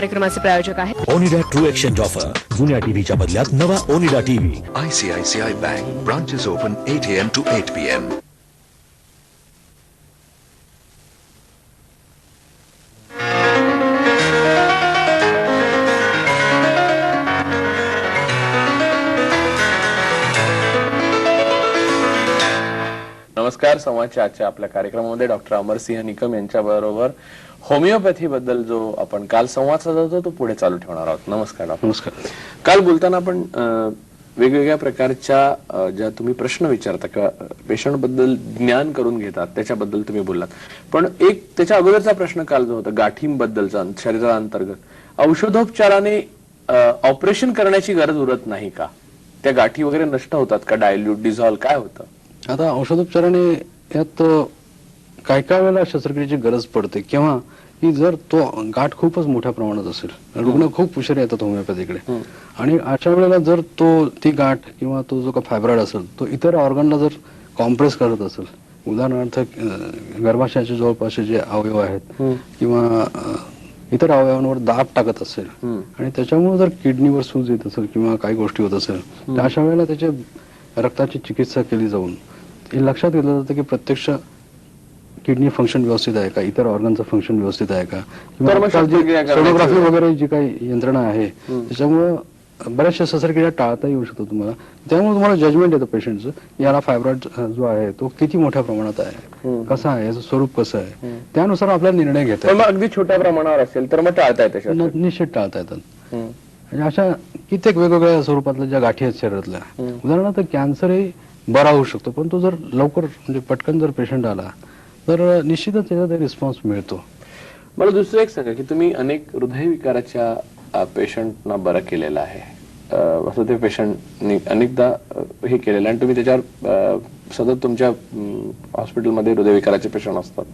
कार्यक्रमाचे प्रायोजक आहेत ओनिडा ट्रू एक्सचेंज ऑफर. जुन्या टीव्हीच्या बदल्यात नवा Onida TV. ICICI Bank branches open 8 a.m. to 8 p.m. नमस्कार. संवादच्या आजच्या आपल्या कार्यक्रमामध्ये डॉक्टर अमरसिंह निकम यांच्या बरोबर होमिओपॅथी बद्दल जो आपण काल संवाद साधला होता तो पुढे चालू ठेवणार आहोत. नमस्कार डॉक्टर. नमस्कार. काल बोलताना आपण वेगवेगळ्या प्रकारच्या ज्या तुम्ही प्रश्न विचारता किंवा पेशंट बद्दल ज्ञान करून घेतात त्याच्याबद्दल तुम्ही बोललात, पण एक त्याच्या अगोदरचा प्रश्न काल जो होता गाठींबद्दलचा, शरीराअंतर्गत औषधोपचाराने ऑपरेशन करण्याची गरज उरत नाही का? त्या गाठी वगैरे नष्ट होतात का? डायल्यूट, डिझॉल्व काय होतं? आता औषधोपचाराने यात काही वेळेला शस्त्रक्रियेची गरज पडते किंवा की जर तो गाठ खूपच मोठ्या प्रमाणात असेल, रुग्ण खूप उशिरा येतात होमिओपॅथीकडे, आणि अशा वेळेला जर ती गाठ किंवा तो जो का फायब्रॉइड असेल तो इतर ऑर्गनला जर कॉम्प्रेस करत असेल, उदाहरणार्थ गर्भाशयाचे जवळपासचे जे अवयव आहेत किंवा इतर अवयवांवर दाब टाकत असेल आणि त्याच्यामुळे जर किडनीवर सूज येत असेल किंवा काही गोष्टी होत असेल, तर अशा वेळेला त्याच्या रक्ताची चिकित्सा केली जाऊन हे लक्षात घेतलं जातं की प्रत्यक्ष किडनी फंक्शन व्यवस्थित आहे का, इतर ऑर्गनचं फंक्शन व्यवस्थित आहे का, सोनोग्राफी वगैरे जी काही यंत्रणा आहे त्याच्यामुळे बऱ्याचशा शस्त्रक्रिया टाळता येऊ शकतो तुम्हाला. त्यामुळे तुम्हाला जजमेंट येतं पेशंटचं, याला फायब्रॉइड जो आहे तो किती मोठ्या प्रमाणात आहे, कसा आहे, याचं स्वरूप कसं आहे, त्यानुसार आपल्याला निर्णय घेता येतो. अगदी छोट्या प्रमाणावर असेल तर मग टाळता येतं, निश्चित टाळता येतात. म्हणजे अशा कित्येक वेगवेगळ्या स्वरूपातल्या ज्या गाठी आहेत शरीरातल्या, उदाहरणार्थ कॅन्सरही बरा होऊ शकतो, पण तो जर लवकर म्हणजे पटकन जर पेशंट आला तर निश्चितच त्याचा रिस्पॉन्स मिळतो. मला दुसरं एक सांगा की तुम्ही अनेक हृदयविकाराच्या पेशंटना बरं केलेलं आहे, असं ते पेशंटनी अनेकदा हे केलेलं आणि तुम्ही त्याच्यावर सतत तुमच्या हॉस्पिटलमध्ये हृदयविकाराचे पेशंट असतात.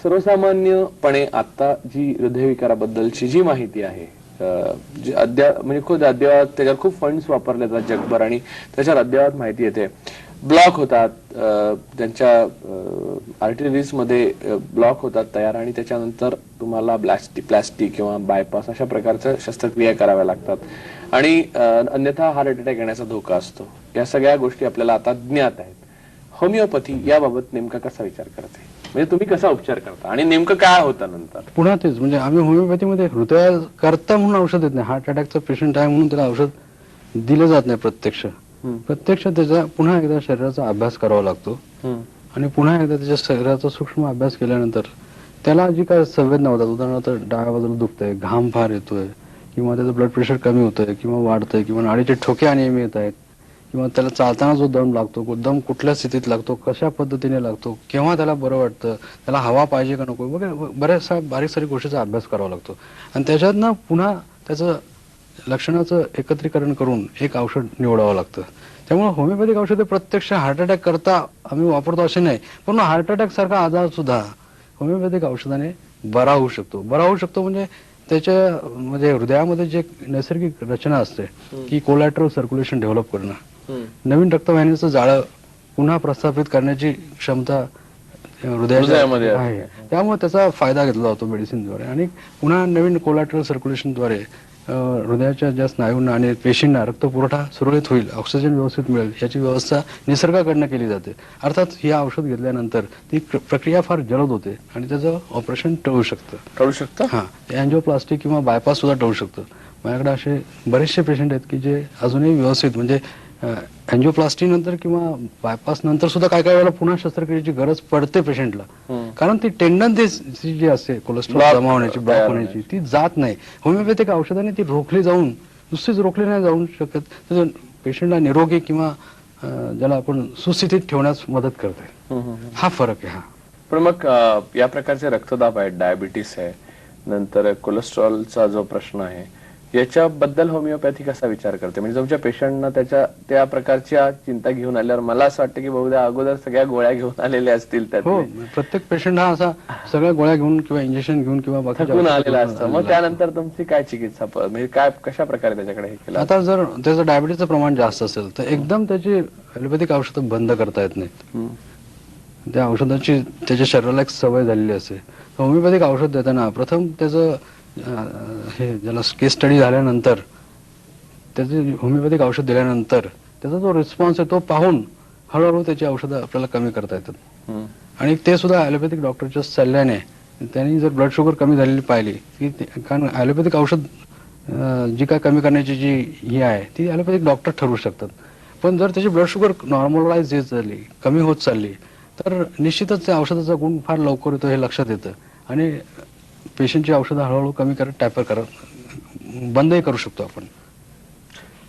सर्वसामान्यपणे आता जी हृदयविकाराबद्दलची जी माहिती आहे, म्हणजे खुद अद्ययावत त्याच्यावर खूप फंड्स वापरले जातात जगभर आणि त्याच्यावर अद्ययावत माहिती येते. ब्लॉक होतात, त्यांच्या आर्टरीज मध्ये ब्लॉक होतात तयार आणि त्याच्यानंतर तुम्हाला प्लास्टिक किंवा बायपास अशा प्रकारच्या शस्त्रक्रिया कराव्या लागतात आणि अन्यथा हार्ट अटॅक येण्याचा धोका असतो. या सगळ्या गोष्टी आपल्याला आता ज्ञात आहेत. होमिओपॅथी याबाबत नेमका कसा विचार करते, म्हणजे तुम्ही कसा उपचार करता आणि नेमकं काय होतं नंतर? पुन्हा तेच, म्हणजे आम्ही होमिओपॅथीमध्ये हृदयाकरता म्हणून औषध देत नाही. हार्ट अटॅकचा पेशंट आहे म्हणून त्याला औषध दिलं जात नाही. प्रत्यक्ष त्याचा पुन्हा एकदा शरीराचा अभ्यास करावा लागतो आणि पुन्हा एकदा त्याच्या शरीराचा सूक्ष्म अभ्यास केल्यानंतर त्याला जी काय संवेदना होतात, उदाहरणार्थ डाव्या बाजूला दुखतंय, घाम फार येतोय किंवा त्याचं ब्लड प्रेशर कमी होतंय किंवा वाढतंय किंवा नाडीचे ठोके अनियमित येत आहेत किंवा त्याला चालताना जो दम लागतो, दम कुठल्या स्थितीत लागतो, कशा पद्धतीने लागतो, केव्हा त्याला बरं वाटतं, त्याला हवा पाहिजे का नको वगैरे बऱ्याचशा बारीक सारीक गोष्टीचा अभ्यास करावा लागतो आणि त्याच्यातनं पुन्हा त्याचं लक्षणाचं एकत्रीकरण करून एक औषध निवडावं लागतं. त्यामुळे होमिओपॅथिक औषधे प्रत्यक्ष हार्ट अटॅक करता आम्ही वापरतो असे नाही, पण हार्ट अटॅक सारखा आजार सुद्धा होमिओपॅथिक औषधाने बरा होऊ शकतो. म्हणजे त्याच्या म्हणजे हृदयामध्ये जे नैसर्गिक रचना असते की कोलॅटरल सर्क्युलेशन डेव्हलप करणं, नवीन रक्तवाहिनीचं जाळं पुन्हा प्रस्थापित करण्याची क्षमता हृदयामध्ये आहे. त्यामुळे त्याचा फायदा घेतला जातो मेडिसिनद्वारे आणि पुन्हा नवीन कोलॅटरल सर्क्युलेशनद्वारे हृदयाच्या ज्या स्नायूंना आणि पेशींना रक्तपुरवठा सुरळीत होईल, ऑक्सिजन व्यवस्थित मिळेल याची व्यवस्था निसर्गाकडनं केली जाते. अर्थात ही औषध घेतल्यानंतर ती प्रक्रिया फार जलद होते आणि त्याचं ऑपरेशन टळू शकतं. हा, अँजिओप्लास्टी किंवा बायपास सुद्धा टळू शकतं. माझ्याकडे असे बरेचसे पेशंट आहेत की जे अजूनही व्यवस्थित म्हणजे अँजिओप्लास्टी नंतर किंवा बायपास नंतर सुद्धा काय वेळेला पुन्हा शस्त्रक्रियेची गरज पडते पेशंटला, कारण ती टेंडन्सी जी असते कोलेस्ट्रॉल जमा होण्याची, ब्लॉक होण्याची, ती जात नाही. होमिओपॅथिक औषधाने ती रोखली जाऊन, नुसतीच रोखली नाही जाऊ शकत, तर पेशंटला निरोगी किंवा ज्याला आपण सुस्थितीत ठेवण्यास मदत करते. हा फरक आहे. पण मग या प्रकारचे रक्तदाब आहे, डायबिटीस आहे, नंतर कोलेस्ट्रॉलचा जो प्रश्न आहे, याच्याबद्दल होमिओपॅथी कसा विचार करते? म्हणजे तुमच्या पेशंटना त्या प्रकारच्या चिंता घेऊन आल्यावर मला असं वाटतं की बहुधा अगोदर सगळ्या गोळ्या घेऊन आलेल्या असतील. हो, प्रत्येक पेशंट हा असा सगळ्या गोळ्या घेऊन किंवा इंजेक्शन घेऊन किंवा बाकी आलेला असतं. मग त्यानंतर तुमची काय चिकित्सा, म्हणजे काय कशा प्रकारे त्याच्याकडे हे केलं? आता जर त्याचं डायबिटीसचं प्रमाण जास्त असेल तर एकदम त्याची ॲलोपॅथिक औषधं बंद करता येत नाहीत. त्या औषधाची त्याच्या शरीराला एक सवय झालेली असते. होमिओपॅथिक औषध देताना प्रथम त्याचं हे ज्याला केस स्टडी झाल्यानंतर त्याचे होमिओपॅथिक औषध दिल्यानंतर त्याचा जो रिस्पॉन्स आहे तो पाहून हळूहळू त्याची औषधं आपल्याला कमी करता येतात. आणि ते सुद्धा ॲलोपॅथिक डॉक्टरच्या सल्ल्याने त्यांनी जर ब्लड शुगर कमी झालेली पाहिली की कारण ॲलोपॅथिक औषध जी काय कमी करण्याची जी ही आहे ती ॲलोपॅथिक डॉक्टर ठरवू शकतात. पण जर त्याची ब्लड शुगर नॉर्मलाइज येत झाली, कमी होत चालली, तर निश्चितच त्या औषधाचा गुण फार लवकर येतो हे लक्षात येतं आणि पेशंटची औषधं हळूहळू कमी करत टॅपर करत बंदही करू शकतो आपण.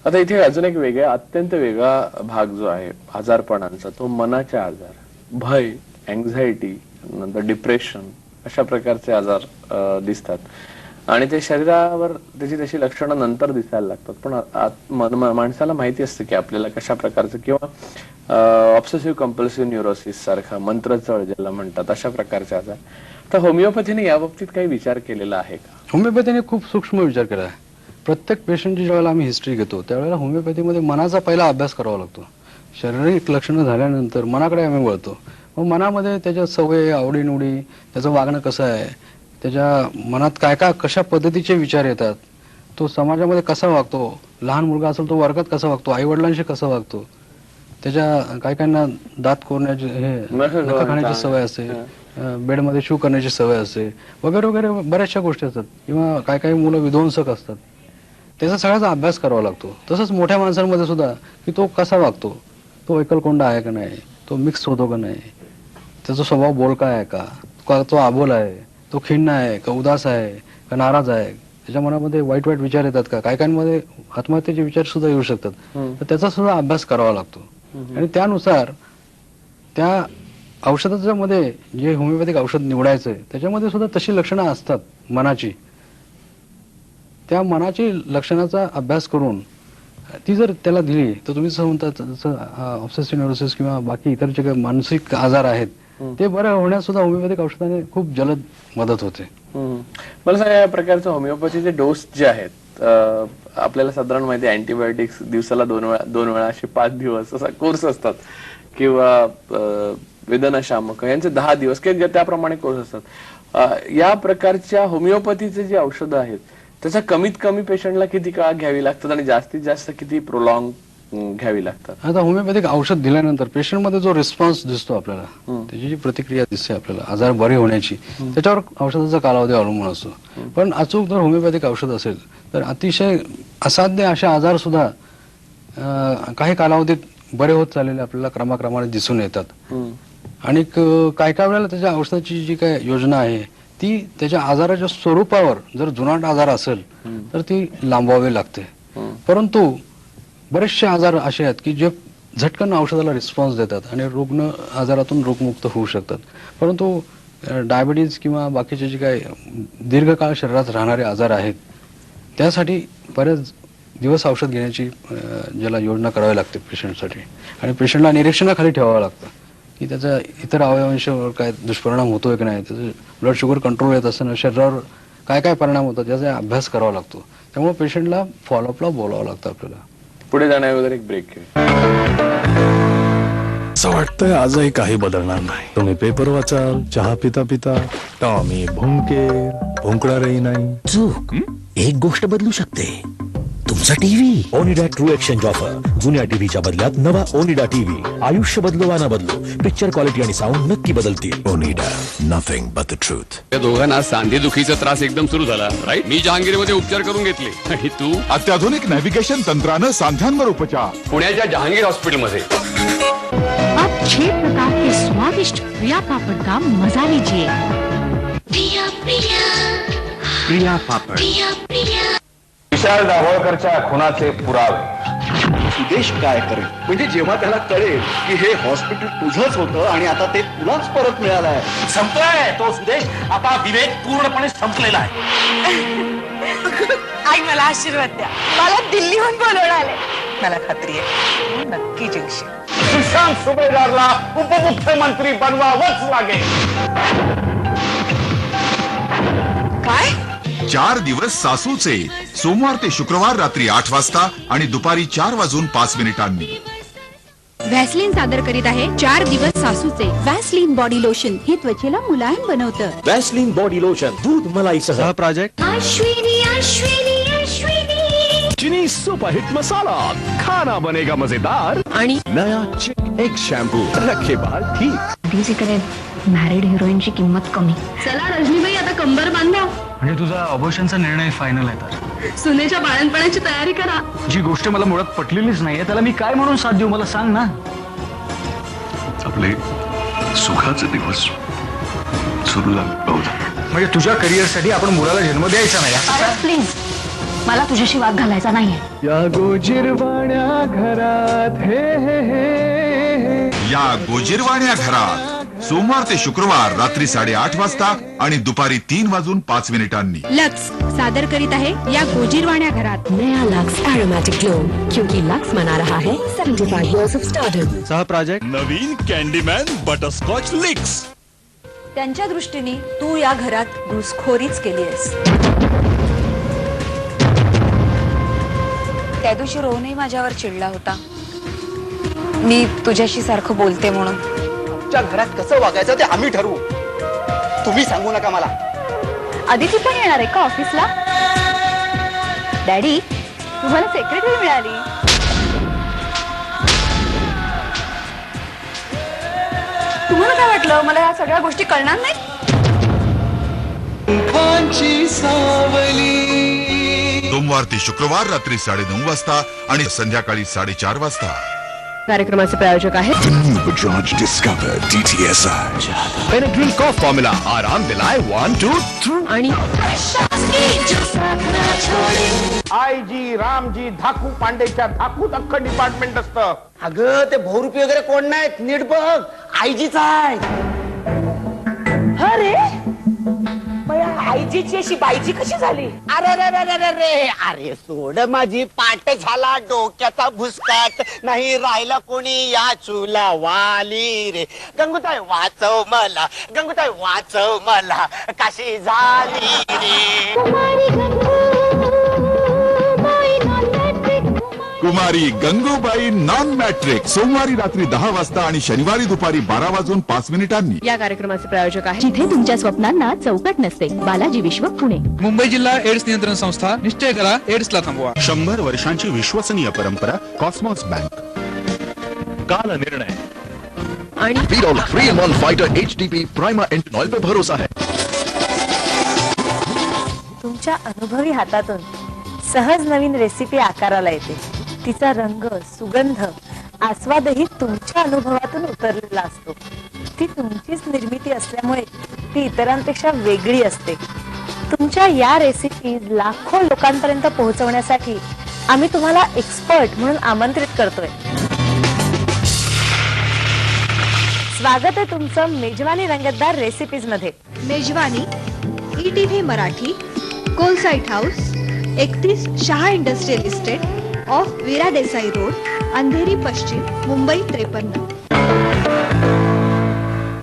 आता इथे अजून एक अत्यंत वेगळा भाग जो आहे आजारपणांचा, तो मनाचे आजार, भय, अँझायटी, नंतर डिप्रेशन, अशा प्रकारचे आजार दिसतात आणि ते शरीरावर त्याची तशी लक्षणं नंतर दिसायला लागतात. पण माणसाला माहिती असतं की आपल्याला कशा प्रकारचं किंवा ऑब्सेसिव्ह कंपल्सिव्ह न्यूरोसिस सारखा, मंत्रचळ ज्याला म्हणतात, अशा प्रकारचे आजार. तर होमिओपॅथीने या बाबतीत काही विचार केलेला आहे का? होमिओपॅथीने खूप सूक्ष्म विचार केला आहे. प्रत्येक पेशंटची ज्यावेळेला आम्ही हिस्ट्री घेतो त्यावेळेला होमिओपॅथीमध्ये मनाचा पहिला अभ्यास करावा लागतो. शारीरिक लक्षणं झाल्यानंतर मनाकडे आम्ही वळतो. मग मनामध्ये त्याच्या सवयी, आवडीनिवडी, त्याचं वागणं कसं आहे, त्याच्या मनात काय काय कशा पद्धतीचे विचार येतात, तो समाजामध्ये कसा वागतो, लहान मुलगा असेल तो वर्गात कसा वागतो, आई वडिलांशी कसा वागतो, त्याच्या काही काहींना दात कोरण्याची नखं खाण्याची सवय असते, बेडमध्ये शू करण्याची सवय असते, वगैरे वगैरे बऱ्याचशा गोष्टी असतात. किंवा काही काही मुलं विध्वंसक असतात, त्याचा सगळ्याचा अभ्यास करावा लागतो. तसंच मोठ्या माणसांमध्ये सुद्धा की तो कसा वागतो, तो एकलकोंडा आहे का नाही, तो मिक्स होतो का नाही, त्याचा स्वभाव बोलका आहे का, तो आबोल आहे, तो खिन्न आहे का, उदास आहे का, नाराज आहे, त्याच्या मनामध्ये वाईट वाईट विचार येतात का, काही काहींमध्ये आत्महत्येचे विचार सुद्धा येऊ शकतात. तर त्याचा सुद्धा अभ्यास करावा लागतो आणि त्यानुसार त्या औषधाच्या मध्ये जे होमिओपॅथिक औषध निवडायचंय त्याच्यामध्ये सुद्धा तशी लक्षणं असतात मनाची. त्या मनाची लक्षणाचा अभ्यास करून ती जर त्याला दिली तर तुम्ही जसं म्हणता जसं ऑब्सेसिव्ह न्यूरोसिस किंवा बाकी इतर जे काही मानसिक आजार आहेत ते बरे होण्यास सुद्धा होमिओपॅथिक औषधाने खूप जलद मदत होते. मला सांगा, या प्रकारचे होमिओपॅथीचे डोस जे आहेत, आपल्याला साधारण माहिती आहे अँटीबायोटिक्स दिवसाला 2 वेळा असे 5 दिवस असा कोर्स असतात किंवा वेदनाशामक यांचे 10 दिवस किंवा त्याप्रमाणे कोर्स असतात. या प्रकारच्या होमिओपॅथीचे जे औषधं आहेत त्याचा कमीत कमी पेशंटला किती काळ घ्यावी लागतात आणि जास्तीत जास्त किती प्रोलॉंग घ्यावी लागतात? आता होमिओपॅथिक औषध दिल्यानंतर पेशंटमध्ये जो रिस्पॉन्स दिसतो आपल्याला, त्याची जी प्रतिक्रिया दिसते आपल्याला आजार बरे होण्याची, त्याच्यावर औषधाचा कालावधी अवलंबून असतो. पण अचूक जर होमिओपॅथिक औषध असेल तर अतिशय असाध्य असे आजार सुद्धा काही कालावधीत बरे होत चाललेले आपल्याला क्रमाक्रमाने दिसून येतात. आणि काय काय वेळेला त्याच्या औषधाची जी काय योजना आहे ती त्याच्या आजाराच्या स्वरूपावर, जर जुनाट आजार असेल तर ती लांबवावी लागते. परंतु बरेचसे आजार असे आहेत की जे झटकन औषधाला रिस्पॉन्स देतात आणि रुग्ण आजारातून रोगमुक्त होऊ शकतात. परंतु डायबिटीज किंवा बाकीचे जे काही दीर्घकाळ शरीरात राहणारे आजार आहेत त्यासाठी बरेच दिवस औषध घेण्याची ज्याला योजना करावी लागते पेशंटसाठी. आणि पेशंटला निरीक्षणाखाली ठेवावं लागतं की त्याचा इतर अवयवांवर काय दुष्परिणाम होतोय की नाही, त्याचं ब्लड शुगर कंट्रोल येत असताना शरीरावर काय काय परिणाम होतात याचा अभ्यास करावा लागतो. त्यामुळे पेशंटला फॉलोअपला बोलावं लागतं आपल्याला. पुढे जाण्याअगोदर एक ब्रेक घेऊ. असं वाटतंय आजही काही बदलणार नाही. तुम्ही पेपर वाचाल, चहा पिता पिता, टॉमी भुंकेल, भुंकणारही नाही. चूक एक गोष्ट बदलू शकते, तुमचा TV. Onida true exchange offer. जुन्या टीव्हीच्या बदल्यात नवा ओनिडा टीव्ही. आयुष्य बदलो वा न बदलो, पिक्चर क्वालिटी आणि साऊंड नक्की बदलतील. Onida, nothing but the truth. त्या दोघांना सांधेदुखीचा त्रास एकदम सुरू झाला, राईट? मी जहांगीरमध्ये उपचार करून घेतले आणि तू अत्याधुनिक नॅव्हिगेशन तंत्रानं सांध्यांवर उपचार. पुण्याच्या जहांगीर हॉस्पिटलमध्ये. अब 6 प्रकार के स्वादिष्ट प्रिया पापड़ का मजा लीजिए. प्रिया प्रिया प्रिया पापड. प्रिया प्रिया. विशाल दाभोळकरच्या खुनाचे पुरावे. सुदेश काय करेल, म्हणजे जेव्हा त्याला कळेल की हे हॉस्पिटल तुझंच होतं आणि आता ते तुलाच परत मिळालंय. संपलाय तो सुदेश. आता विवेक पूर्णपणे संपलेला आहे. आई मला आशीर्वाद द्या. मला दिल्लीहून बोलवलं आलंय. मला खात्री आहे नक्की जिंकशील. सुशांत सुभेदारला उपमुख्यमंत्री बनवावंच लागेल. काय? 4 दिवस सासूचे, सोमवार ते शुक्रवार रात्री 8 वाजता आणि दुपारी 4 वाजून 5 मिनिटांनी. व्हॅसलीन सादर करीत आहे 4 दिवस सासूचे. व्हॅसलीन बॉडी लोशन हे त्वचेला मुलायम बनवतं. वॅसलीन बॉडी लोशन दूध मलाई सह प्रोजेक्ट अश्विनी अश्विनी अश्विनी चिनी सुपरहिट मसाला, खाना बनेगा मजेदार. आणि नया चिक एग शॅम्पू, रखे बाल ठीक. इकडे मॅरिड हिरोईनची किंमत कमी. चला रजनीबाई, आता कंबर बांधा. म्हणजे तुझा अबॉर्शनचा निर्णय फायनल आहे तर सुनेच्या बाळणपणाची तयारी करा. जी गोष्ट मला मुळात पटलेलीच नाहीये त्याला मी काय म्हणून साथ देऊ, मला सांग ना. आपले सुखाचे दिवस सुरू झाले बहुधा. म्हणजे तुझ्या करिअरसाठी आपण मुलाला जन्म द्यायचा नाही. प्लीज, मला तुझ्याशी वाद घालायचा नाहीये. या गोजिरवाण्या घरात हे हे हे या गोजिरवाण्या घरात सोमवार ते शुक्रवार रात्री 8:30 वाजता आणि दुपारी 3:05 लक्स सादर करीत आहे या गोजीरवाण्या घरात. नया लक्स एरोमॅटिक ग्लो, क्योंकि लक्स मना रहा है 75 years of stardom. सह प्रोजेक्ट नवीन कॅन्डीमॅन बटरस्कॉच लिक्स. त्यांच्या दृष्टीने तू या घरात घुसखोरीच केली आहेस. त्या दिवशी रोहनही माझ्यावर चिडला होता, मी तुझ्याशी सारखं बोलते म्हणून. घरात कसं वागायचं ते आम्ही ठरवू, तुम्ही सांगू नका मला. आदिती पण येणार आहे का ऑफिसला? डॅडी, तुम्हाला सेक्रेटरी मिळाली. तुम्हाला काय वाटलं मला या सगळ्या गोष्टी कळणार नाही? सोमवार ते शुक्रवार रात्री 9:30 वाजता आणि संध्याकाळी 4:30 वाजता. कार्यक्रमाचे प्रायोजक आहेत Bajaj Discover DTSI. पेनेड्रिल कॉफ फॉर्म्युला, आराम दिलाय 1 2 3. आणि आईजी रामजी धाकू पांडेच्या धाकूत अख्खं डिपार्टमेंट असतं. अगं ते बहुरूपी वगैरे कोण नाहीत, नीट बघ, आईजीच आहे. अरे आईजीची अशी बाईजी कशी झाली? अरे सोड, माझी पाठ झाला डोक्याचा भुसकाट, नाही राहिला कोणी या चुला वाली रे. गंगूताई वाचव मला, गंगूताई वाचव मला, कशी झाली रे. कुमारी गंगूबाई नॉन मॅट्रिक सोमवारी रात्री 10 वाजता आणि शनिवारी दुपारी 12:05 या कार्यक्रमाचे प्रायोजक आहेत जिथे तुमच्या स्वप्नांना चौकट नसते. बालाजी विश्व, पुणे. मुंबई जिल्हा एड्स नियंत्रण संस्था. निश्चय करा, एड्सला थांबवा. 100 वर्षांची विश्वसनीय परंपरा कॉस्मॉस बँक. काल निर्णय आणि Vidol 3-in-1 Fighter HDP Prima Entanol पे भरोसा है. तुमच्या अनुभवी हातातून सहज नवीन रेसिपी आकाराला येते. तिचा रंग, सुगंध, आस्वादही तुमच्या अनुभवातून उतरलेला असतो. ती तुमचीच निर्मिती असल्यामुळे ती इतरांपेक्षा वेगळी असते. तुमच्या या रेसिपीज लाखो लोकांपर्यंत पोहोचवण्यासाठी आम्ही तुम्हाला एक्सपर्ट म्हणून आमंत्रित करतोय. स्वागत आहे तुमचं मेजवानी रंगतदार रेसिपीज मध्ये. मेजवानी ETV मराठी, कोलसाईट house, 31 Shah industrial estate off Veera Desai road, Andheri पश्चिम, मुंबई 53.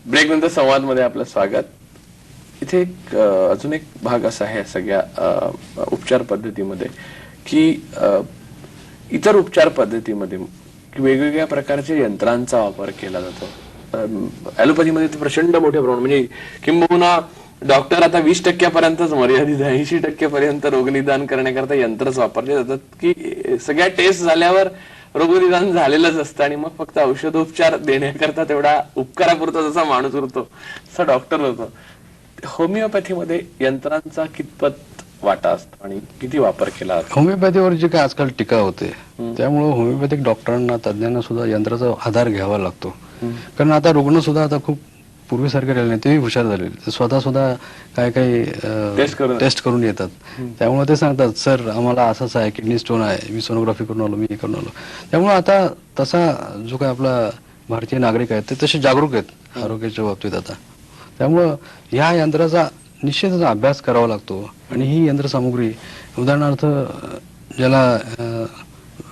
ब्रेक नंतर संवाद मध्ये आपलं स्वागत. इथे अजून एक भाग असा आहे सगळ्या उपचार पद्धतीमध्ये की इतर उपचार पद्धतीमध्ये वेगवेगळ्या प्रकारच्या यंत्रांचा वापर केला जातो. ॲलोपॅथीमध्ये ते प्रचंड मोठ्या प्रमाणात, म्हणजे किंबहुना डॉक्टर आता 20% मर्यादित आहे. 80% रोगनिदान करण्याकरता यंत्रच वापरले जातात की सगळ्या टेस्ट झाल्यावर रोगनिदान झालेलंच असतं आणि मग फक्त औषधोपचार देण्याकरता तेवढा उपकारापुरता जसा माणूस उरतो तसा डॉक्टर होतो. होमिओपॅथीमध्ये यंत्रांचा कितपत वाटा असतो आणि किती वापर केला जातो? होमिओपॅथीवर जी काय आजकाल टीका होते त्यामुळे होमिओपॅथिक डॉक्टरांना, तज्ञांना सुद्धा यंत्राचा आधार घ्यावा लागतो. कारण आता रुग्ण सुद्धा आता खूप पूर्वीसारखे राहिले नाही, तेही हुशार झाले. ते स्वतः काय काही टेस्ट करून येतात. त्यामुळे ते सांगतात, सर आम्हाला असंच आहे, किडनी स्टोन आहे, मी सोनोग्राफी करून आलो, मी हे करून आलो. त्यामुळे आता तसा जो काय आपला भारतीय नागरिक आहेत ते तसे जागरूक आहेत आरोग्याच्या बाबतीत आता. त्यामुळं ह्या यंत्राचा निश्चितच अभ्यास करावा लागतो. आणि ही यंत्रसामुग्री उदाहरणार्थ ज्याला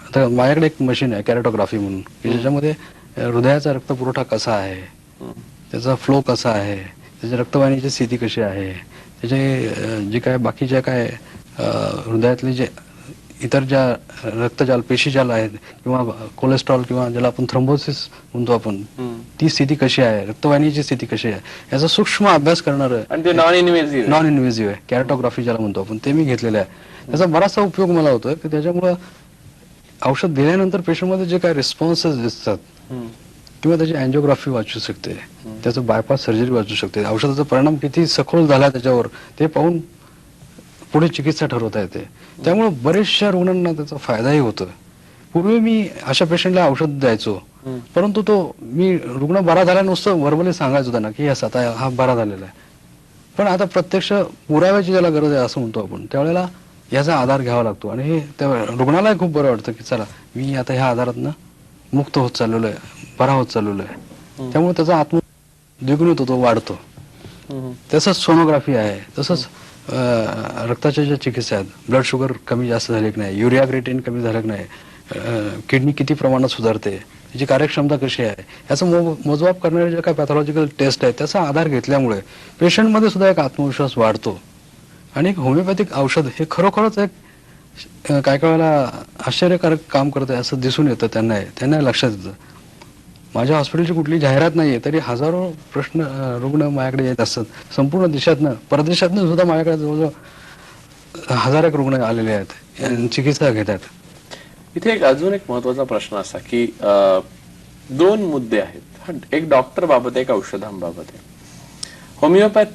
आता माझ्याकडे एक मशीन आहे कॅरेटोग्राफी म्हणून, की ज्याच्यामध्ये हृदयाचा रक्तपुरवठा कसा आहे, त्याचा फ्लो कसा आहे, त्याच्या रक्तवाहिनीची स्थिती कशी आहे, त्याचे जे काय बाकीच्या काय हृदयातले जे इतर ज्या रक्तजाल पेशीजाल आहेत किंवा कोलेस्ट्रॉल किंवा ज्याला आपण थ्रोम्बोसिस म्हणतो आपण, ती स्थिती कशी आहे, रक्तवाहिनीची स्थिती कशी आहे याचा सूक्ष्म अभ्यास करणारं आणि ते नॉन इन्व्हेसिव्ह आहे, कॅरेटोग्राफी ज्याला म्हणतो आपण, ते मी घेतलेलं आहे. त्याचा बराचसा उपयोग मला होतोय की त्याच्यामुळं औषध दिल्यानंतर पेशंटमध्ये जे काही रिस्पॉन्सेस दिसतात किंवा त्याची अँजिओग्राफी वाचू शकते, त्याचं बायपास सर्जरी वाचू शकते, औषधाचा परिणाम किती सखोल झाला त्याच्यावर ते पाहून पुढे चिकित्सा ठरवता येते. त्यामुळे बरेचशा रुग्णांना त्याचा फायदाही होतोय. पूर्वी मी अशा पेशंटला औषध द्यायचो, परंतु तो मी रुग्ण बरा झाला नुसतं वर्बली सांगायचो त्यांना की यस आता हा बरा झालेला आहे, पण आता प्रत्यक्ष पुराव्याची ज्याला गरज आहे असं म्हणतो आपण, त्यावेळेला याचा आधार घ्यावा लागतो आणि हे त्या रुग्णालाही खूप बरं वाटतं की चला मी आता ह्या आधारातनं मुक्त होत चाललेलो आहे, बरा होत चाललेलो आहे. त्यामुळे त्याचा आत्म द्विगुणित होतो, वाढतो. तसंच सोनोग्राफी आहे, तसंच रक्ताच्या ज्या चिकित्सा आहेत, ब्लड शुगर कमी जास्त झाले की नाही, युरिया क्रिएटिन कमी झालं की नाही, किडनी किती प्रमाणात सुधारते, त्याची कार्यक्षमता कशी आहे, याचं मोजमाप करणारे जे काही पॅथॉलॉजिकल टेस्ट आहेत त्याचा आधार घेतल्यामुळे पेशंटमध्ये सुद्धा एक आत्मविश्वास वाढतो. आणि एक होमिओपॅथिक औषध हे खरोखरच एक काय काय वेळेला आश्चर्यकारक काम करत आहे असं दिसून येतं त्यांना लक्षात येतं. माझ्या हॉस्पिटलची कुठली जाहिरात नाहीये तरी हजारो रुग्ण माझ्याकडे येत असतात, संपूर्ण देशातनं परदेशातनं सुद्धा माझ्याकडे जवळजवळ 1000 रुग्ण आलेले आहेत, चिकित्सा घेतात. इथे अजून एक महत्वाचा प्रश्न असा की 2 मुद्दे आहेत, एक डॉक्टर बाबत एक औषधांबाबत आहे. होमिओपॅथ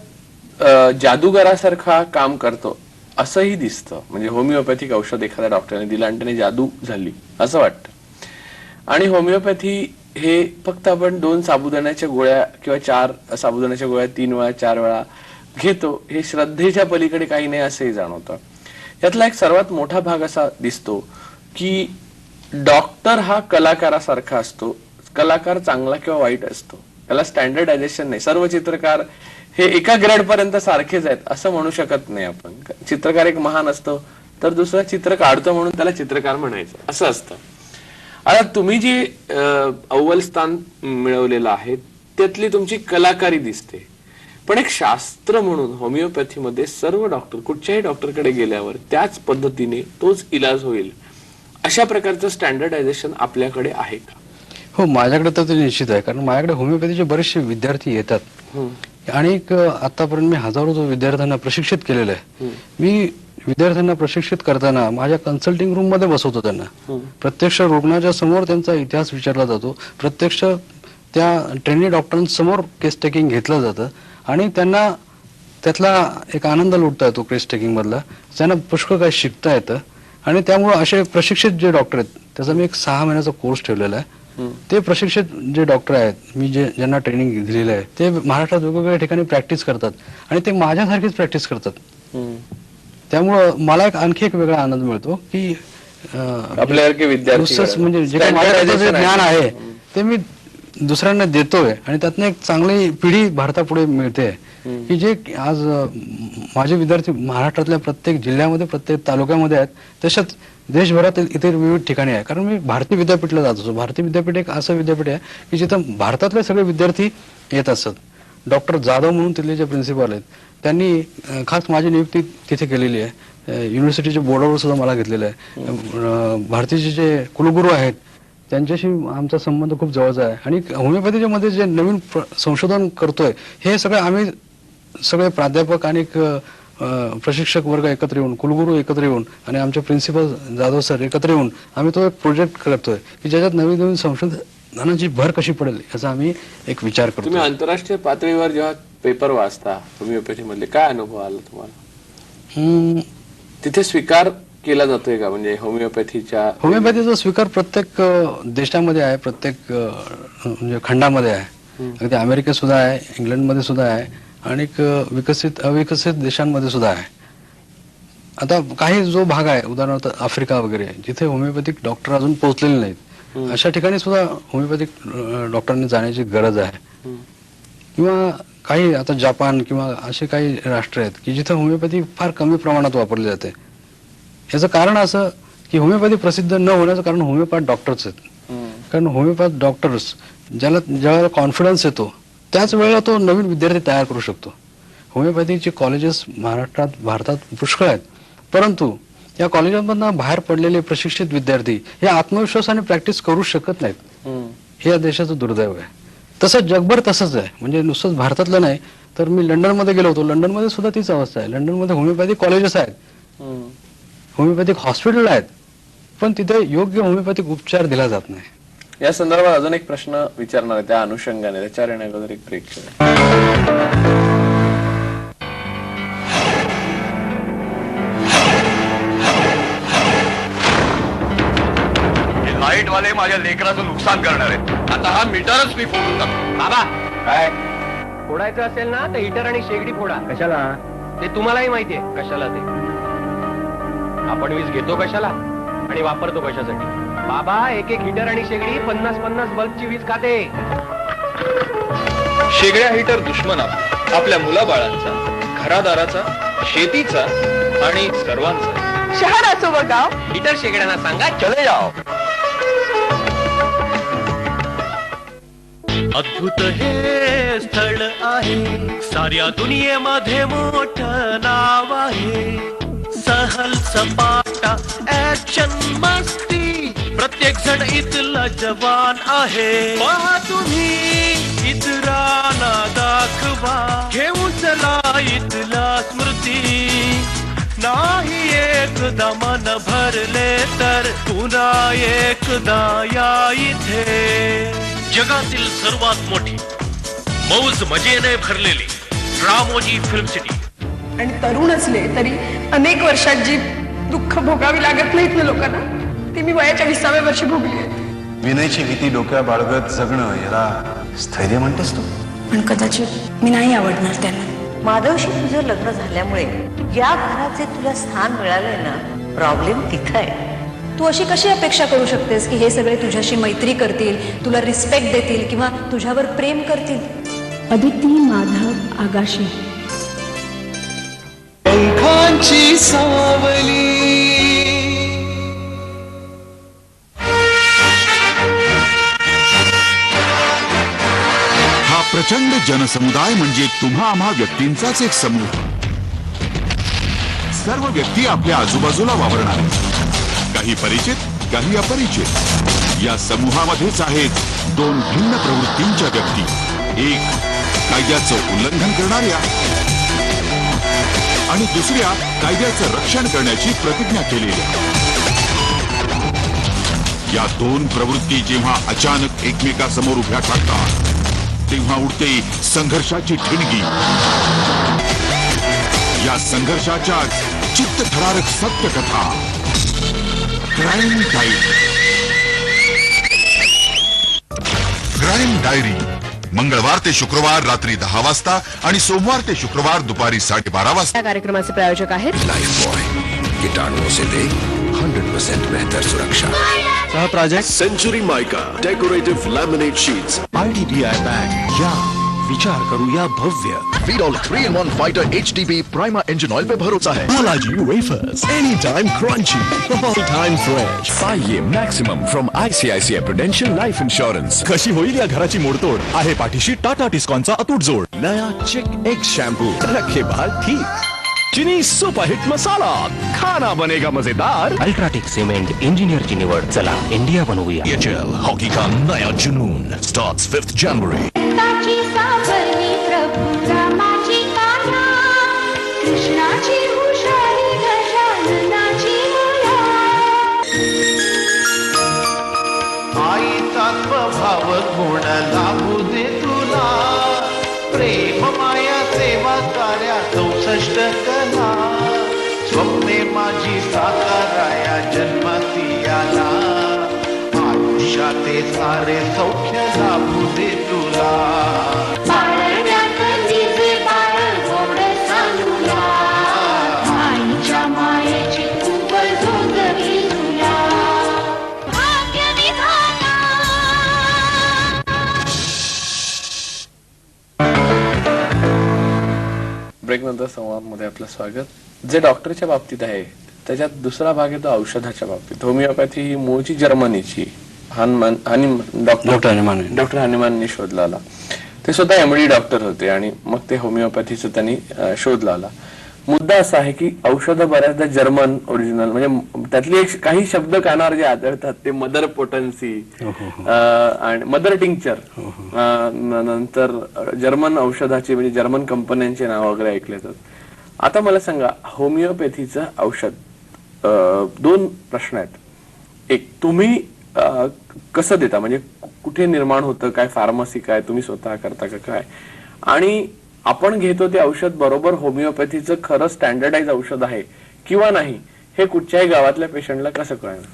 जादूगारासारखा काम करतो असंही दिसतं, म्हणजे होमिओपॅथिक औषध एखाद्या डॉक्टरने दिलं आणि त्याने जादू झाली असं वाटतं. आणि होमिओपॅथी हे फक्त आपण 2 साबुदाण्याच्या गोळ्या किंवा 4 साबुदाण्याच्या गोळ्या 3 वेळा 4 वेळा घेतो, हे श्रद्धेच्या पलीकडे काही नाही असंही जाणवतं. यातला एक सर्वात मोठा भाग असा दिसतो की डॉक्टर हा कलाकारासारखा असतो, कलाकार चांगला किंवा वाईट असतो, त्याला स्टँडर्डायझेशन नाही. सर्व चित्रकार हे एका ग्रेड पर्यंत सारखेच आहेत असं म्हणू शकत नाही आपण. चित्रकार एक महान असतो तर दुसरा चित्र काढतो म्हणून त्याला चित्रकार म्हणायचं असं असतं. आता तुम्ही जे अव्वल स्थान मिळवलेलं आहे त्यातली तुमची कलाकारी दिसते, पण एक शास्त्र म्हणून होमिओपॅथीमध्ये सर्व डॉक्टर कुठच्याही डॉक्टरकडे गेल्यावर त्याच पद्धतीने तोच इलाज होईल अशा प्रकारचं स्टँडर्डायझेशन आपल्याकडे आहे का? हो, माझ्याकडे तर ते निश्चित आहे, कारण माझ्याकडे होमिओपॅथीचे बरेचसे विद्यार्थी येतात आणि आतापर्यंत मी हजारो विद्यार्थ्यांना प्रशिक्षित केलेलं आहे. मी विद्यार्थ्यांना प्रशिक्षित करताना माझ्या कन्सल्टिंग रूम मध्ये बसवतो त्यांना, प्रत्यक्ष रुग्णाच्या समोर त्यांचा इतिहास विचारला जातो, प्रत्यक्ष त्या ट्रेनी डॉक्टरांसमोर केस टेकिंग घेतलं जातं आणि त्यांना त्यातला एक आनंद लुटता येतो केस टेकिंग मधला, त्यांना पुष्कळ काही शिकता येतं. आणि त्यामुळे असे प्रशिक्षित जे डॉक्टर आहेत त्याचा मी एक 6 महिन्याचा कोर्स ठेवलेला आहे. ते प्रशिक्षित जे डॉक्टर आहेत मी ज्यांना ट्रेनिंग दिलेलं आहे ते महाराष्ट्रात वेगवेगळ्या ठिकाणी प्रॅक्टिस करतात आणि ते माझ्यासारखीच प्रॅक्टिस करतात. त्यामुळं मला आणखी एक वेगळा आनंद मिळतो की आपल्यासारखे विद्यार्थी म्हणजे जे काही माझ्याकडे जे ज्ञान आहे ते मी दुसऱ्यांना देतोय आणि त्यातनं एक चांगली पिढी भारतापुढे मिळते की जे आज माझे विद्यार्थी महाराष्ट्रातल्या प्रत्येक जिल्ह्यामध्ये प्रत्येक तालुक्यामध्ये आहेत, तशाच देशभरातील इतर विविध ठिकाणी आहे. कारण मी भारतीय विद्यापीठला जात असतो. भारतीय विद्यापीठ एक असं विद्यापीठ आहे की जिथं भारतातले सगळे विद्यार्थी येत असतात. डॉक्टर जाधव म्हणून तिथले जे प्रिन्सिपल आहेत त्यांनी खास माझी नियुक्ती तिथे केलेली आहे. युनिव्हर्सिटीच्या बोर्डावर सुद्धा मला घेतलेलं आहे. भारतीचे जे कुलगुरू आहेत त्यांच्याशी आमचा संबंध खूप जवळचा आहे. आणि होमिओपॅथीच्या मध्ये जे नवीन संशोधन करतोय हे सगळे आम्ही सगळे प्राध्यापक आणि प्रशिक्षक वर्ग एकत्र येऊन, कुलगुरू एकत्र येऊन आणि आमचे प्रिन्सिपल जाधव सर एकत्र येऊन आम्ही तो एक प्रोजेक्ट करतोय की ज्याच्यात नवीन नवीन संशोधनाची भर कशी पडेल याचा आम्ही एक विचार करतो. तुम्ही आंतरराष्ट्रीय पातळीवर जेव्हा पेपर वाचता होमिओपॅथी मधले काय अनुभव आला तुम्हाला? तिथे स्वीकार केला जातोय का, म्हणजे होमिओपॅथीचा स्वीकार प्रत्येक देशामध्ये आहे, प्रत्येक म्हणजे खंडामध्ये आहे. अगदी अमेरिकेत सुद्धा आहे, इंग्लंडमध्ये सुद्धा आहे आणि विकसित अविकसित देशांमध्ये सुद्धा आहे. आता काही जो भाग आहे उदाहरणार्थ आफ्रिका वगैरे जिथे होमिओपॅथिक डॉक्टर अजून पोहोचलेले नाहीत अशा ठिकाणी सुद्धा होमिओपॅथिक डॉक्टरांनी जाण्याची गरज आहे. किंवा काही आता जपान किंवा असे काही राष्ट्र आहेत की जिथे होमिओपॅथी फार कमी प्रमाणात वापरली जाते. याचं कारण असं की होमिओपॅथी प्रसिद्ध न होण्याचं कारण होमिओपॅथ डॉक्टरच आहेत. कारण होमिओपॅथ डॉक्टर्स ज्यावेळेला कॉन्फिडन्स येतो त्याच वेळेला तो नवीन विद्यार्थी तयार करू शकतो. होमिओपॅथीचे कॉलेजेस महाराष्ट्रात भारतात पुष्कळ आहेत, परंतु या कॉलेजांमधनं बाहेर पडलेले प्रशिक्षित विद्यार्थी हे आत्मविश्वासाने प्रॅक्टिस करू शकत नाहीत. हे या देशाचं दुर्दैव आहे. तसंच जगभर तसंच आहे. म्हणजे नुसतंच भारतातलं नाही तर मी लंडनमध्ये गेलो होतो. लंडनमध्ये सुद्धा तीच अवस्था आहे. लंडनमध्ये होमिओपॅथिक कॉलेजेस आहेत, होमिओपॅथिक हॉस्पिटल आहेत, पण तिथे योग्य होमिओपॅथिक उपचार दिला जात नाही. या संदर्भात अजून एक प्रश्न विचारणार आहे त्या अनुषंगाने, त्याच्यावर येण्याअगोदर एक ब्रेक. लाईट वाले माझ्या लेकराचं नुकसान करणार आहेत. आता हा मीटरच मी फोडून टाकतो. बाबा काय फोडायचं असेल ना तर हिटर आणि शेगडी फोडा. कशाला? ते तुम्हालाही माहितीये कशाला ते. आपण वीज घेतो कशाला आणि वापरतो कशासाठी. बाबा एक हिटर आणि शेगडी 50-50 बल्बची वीज खाते. शेगड्या हिटर दुश्मन आपल्या मुलाबाळांचा, घरादाराचा, शेतीचा आणि सर्वांचा. शहर असो व गाव, हिटर शेगड्यांना सांगा चले जाओ. अद्भुत हे स्थळ आहे, साऱ्या दुनियेमध्ये मोठं नाव आहे. सहल सपाटा ऍक्शन मस्ती, प्रत्येक जण इथला जवान आहे. पहा तुम्ही इतरांना दाखवा, घेऊन चला इथला स्मृती. नाही एकदा मन भरले तर पुन्हा एकदा या इथे. जगातील सर्वात मोठी मौज मजेने भरलेली रामोजी फिल्म सिटी. आणि तरुण असले तरी अनेक वर्षात जी दुःख भोगावी लागत नाहीत ना लोकांना, ती मी वयाच्या 20व्या वर्षी भोगली आहेत. विनयची भीती डोक्या बाळगत जगणं याला स्थैर्य म्हणतेस तू? पण कदाचित मी नाही आवडणार त्यांना. माधवशी तुझं लग्न झाल्यामुळे या घराचे तुला स्थान मिळालंय ना, प्रॉब्लेम तिथं आहे. तू अशी कशी अपेक्षा करू शकतेस की हे सगळे तुझ्याशी मैत्री करतील, तुला रिस्पेक्ट देतील किंवा तुझ्यावर प्रेम करतील? अदिती माधव आगाशी. पंखांची सावली, हा प्रचंड जनसमुदाय म्हणजे तुम्हा आम्हा व्यक्तींचाच एक समूह. सर्व व्यक्ती आपल्या आजूबाजूला वावरणार आहेत, काही परिचित, काही अपरिचित. या समूहामध्येच आहेत दोन भिन्न प्रवृत्तींच्या व्यक्ती. एक कायद्याचं उल्लंघन करणाऱ्या आणि दुसऱ्या कायद्याचं रक्षण करण्याची प्रतिज्ञा केलेल्या. या दोन प्रवृत्ती जेव्हा अचानक एकमेकासमोर उभ्या ठाकतात तेव्हा उडते संघर्षाची ठिणगी. या संघर्षाच्या चित्तथरारक Satyakatha crime diary. Crime diary मंगळवार ते शुक्रवार रात्री 10 वाजता आणि सोमवार ते शुक्रवार दुपारी 12:30 वाजता. या कार्यक्रमाचे प्रायोजक आहेत लाइफ बॉय, कीटाणुओं से दे 100% बेहतर सुरक्षा. सह प्राजक्त Century Mica decorative laminate sheets. IDBI bank या विचार करूया भव्य. Vidal 3-in-1 fighter HDB Prima engine oil पे भरोसा है. Balaji wafers, any time crunchy, all time fresh. पाइये maximum from ICICI Prudential life insurance. कशी होईल या घराची मोडतोड, आहे पाठीशी टाटा टिस्कॉनचा अतूट जोड. नया चिक एग शैम्पू, रखे बाल ठीक. चिनी सुपरहिट मसाला, खाना बनेगा मजेदार. अल्ट्राटेक सिमेंट इंजिनियरची निवड. चला इंडिया बनवूया. EHL हॉकी का नया जुनून स्टार्ट्स 5th January. आईचा स्वभाव गुण लाभू दे तुला. प्रेम माया सेवा कार्या 64 कला. स्वप्ने माझी साकाराया जन्माती आला. आयुष्याते सारे सौख्य लाभू दे तुला. ब्रेक नंतर संवादमध्ये आपलं स्वागत. जे डॉक्टरच्या बाबतीत आहे त्याच्यात दुसरा भाग येतो औषधाच्या बाबतीत. होमिओपॅथी ही मूळची जर्मनीची डॉक्टर हॅनिमॅननी शोध लावला. ते स्वतः MD डॉक्टर होते आणि मग ते होमिओपॅथीचा त्यांनी शोध लावला. मुद्दा असा आहे की औषधं बऱ्याचदा जर्मन ओरिजिनल म्हणजे त्यातले काही शब्द कानावर जे आढळतात ते मदर पोटन्सी आणि मदर टिंक्चर, नंतर जर्मन औषधाची म्हणजे जर्मन कंपन्यांचे नाव वगैरे ऐकले जातात. आता मला सांगा, होमिओपॅथीचं औषध, दोन प्रश्न आहेत. एक, तुम्ही कसं देता, म्हणजे कुठे निर्माण होतं, काय फार्मसी, काय तुम्ही स्वतः करता का काय, आणि आपण घेतो ते औषध बरोबर होमिओपॅथीचं खरं स्टँडर्डाइज औषध आहे किंवा नाही, हे कुठच्याही गावातल्या पेशंटला कसं कळणार?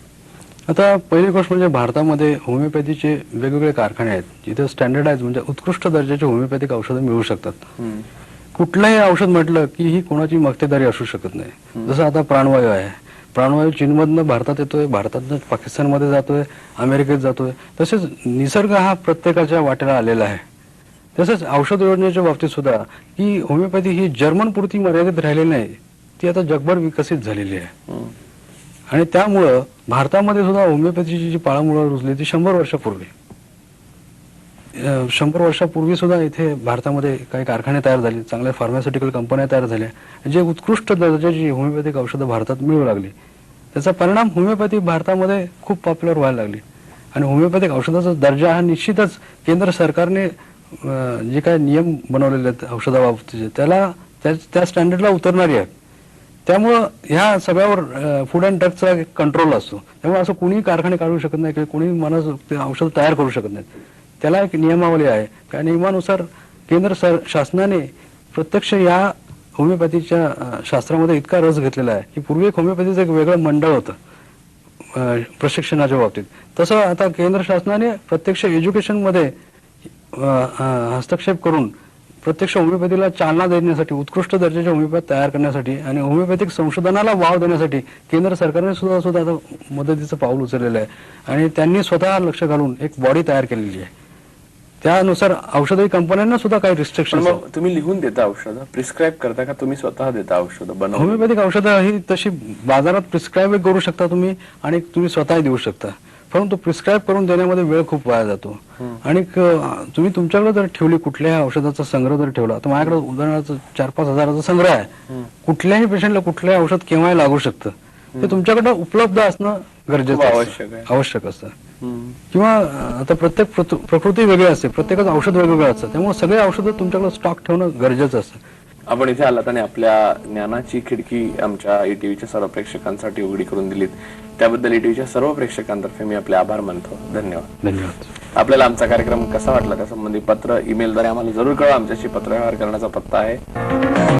आता पहिली गोष्ट म्हणजे भारतामध्ये होमिओपॅथीचे वेगवेगळे कारखाने आहेत जिथे स्टँडर्डाइज म्हणजे उत्कृष्ट दर्जाचे होमिओपॅथिक औषधं मिळू शकतात. कुठलंही औषध म्हटलं की ही कोणाची मक्तेदारी असू शकत नाही. जसं आता प्राणवायू आहे, प्राणवायू चीनमधनं भारतात येतोय, भारतातनं पाकिस्तानमध्ये जातोय, अमेरिकेत जातोय. तसेच निसर्ग हा प्रत्येकाच्या वाटेला आलेला आहे. तसंच औषध योजनेच्या बाबतीत सुद्धा की होमिओपॅथी ही जर्मन पुरती मर्यादित राहिलेली नाही, ती आता जगभर विकसित झालेली आहे. आणि त्यामुळं भारतामध्ये सुद्धा होमिओपॅथीची जी पाळंमुळं रुजली ती 100 वर्षापूर्वी सुद्धा इथे भारतामध्ये काही कारखाने तयार झाले, चांगल्या फार्मास्युटिकल कंपन्या तयार झाल्या, जे उत्कृष्ट दर्जाची होमिओपॅथिक औषधं भारतात मिळू लागली. त्याचा परिणाम होमिओपॅथी भारतामध्ये खूप पॉप्युलर व्हायला लागली. आणि होमिओपॅथिक औषधाचा दर्जा हा निश्चितच केंद्र सरकारने जे काही नियम बनवलेले आहेत औषधाबाबतीचे त्याला त्या स्टँडर्डला उतरणारी आहेत. त्यामुळं ह्या सगळ्यावर फूड अँड ड्रगचा कंट्रोल असतो. त्यामुळे असं कोणी कारखाने काढू शकत नाही किंवा कोणी माणूस औषध तयार करू शकत नाहीत. त्याला एक नियमावली आहे. त्या नियमानुसार केंद्र शासनाने प्रत्यक्ष या होमिओपॅथीच्या शास्त्रामध्ये इतका रस घेतलेला आहे की पूर्वी एक होमिओपॅथीचं एक वेगळं मंडळ होतं प्रशिक्षणाच्या बाबतीत. तसं आता केंद्र शासनाने प्रत्यक्ष एज्युकेशनमध्ये हस्तक्षेप करून प्रत्यक्ष होमिओपॅथीला चालना देण्यासाठी, उत्कृष्ट दर्जाचे होमिओपॅथ तयार करण्यासाठी आणि होमिओपॅथिक संशोधनाला वाव देण्यासाठी केंद्र सरकारने सुद्धा आता मदतीचं पाऊल उचललेलं आहे. आणि त्यांनी स्वतः लक्ष घालून एक बॉडी तयार केलेली आहे. त्यानुसार औषधी कंपन्यांना सुद्धा काही रिस्ट्रिक्शन. मग तुम्ही लिहून देता औषधं, प्रिस्क्राईब करता का तुम्ही स्वतः देता औषधं बनवून? होमिओपॅथिक औषधं ही तशी बाजारात प्रिस्क्राईब करू शकता तुम्ही आणि तुम्ही स्वतः देऊ शकता, परंतु प्रिस्क्राईब करून देण्यामध्ये वेळ खूप वाया जातो. आणि तुम्ही तुमच्याकडे जर ठेवली कुठल्याही औषधाचा संग्रह जर ठेवला तर माझ्याकडे उदाहरणार्थ 4-5 हजाराचा संग्रह आहे. कुठल्याही पेशंटला कुठल्याही औषध केव्हाही लागू शकतं. ते तुमच्याकडे उपलब्ध असणं गरजेचं आवश्यक असतं. किंवा आता प्रत्येक प्रकृती वेगळी असते, प्रत्येकाचं औषध वेगवेगळं असतं. त्यामुळे सगळे औषधं तुमच्याकडे स्टॉक ठेवणं गरजेचं असतं. आपण इथे आलात आणि आपल्या ज्ञानाची खिडकी आमच्या ईटीव्हीच्या सर्व प्रेक्षकांसाठी उघडी करून दिलीत, त्याबद्दल ईटीव्हीच्या सर्व प्रेक्षकांतर्फे मी आपले आभार मानतो. धन्यवाद. आपल्याला आमचा कार्यक्रम कसा वाटला त्यासंबंधी पत्र, ईमेलद्वारे आम्हाला जरूर कळवा. आमच्याशी पत्रव्यवहार करण्याचा पत्ता आहे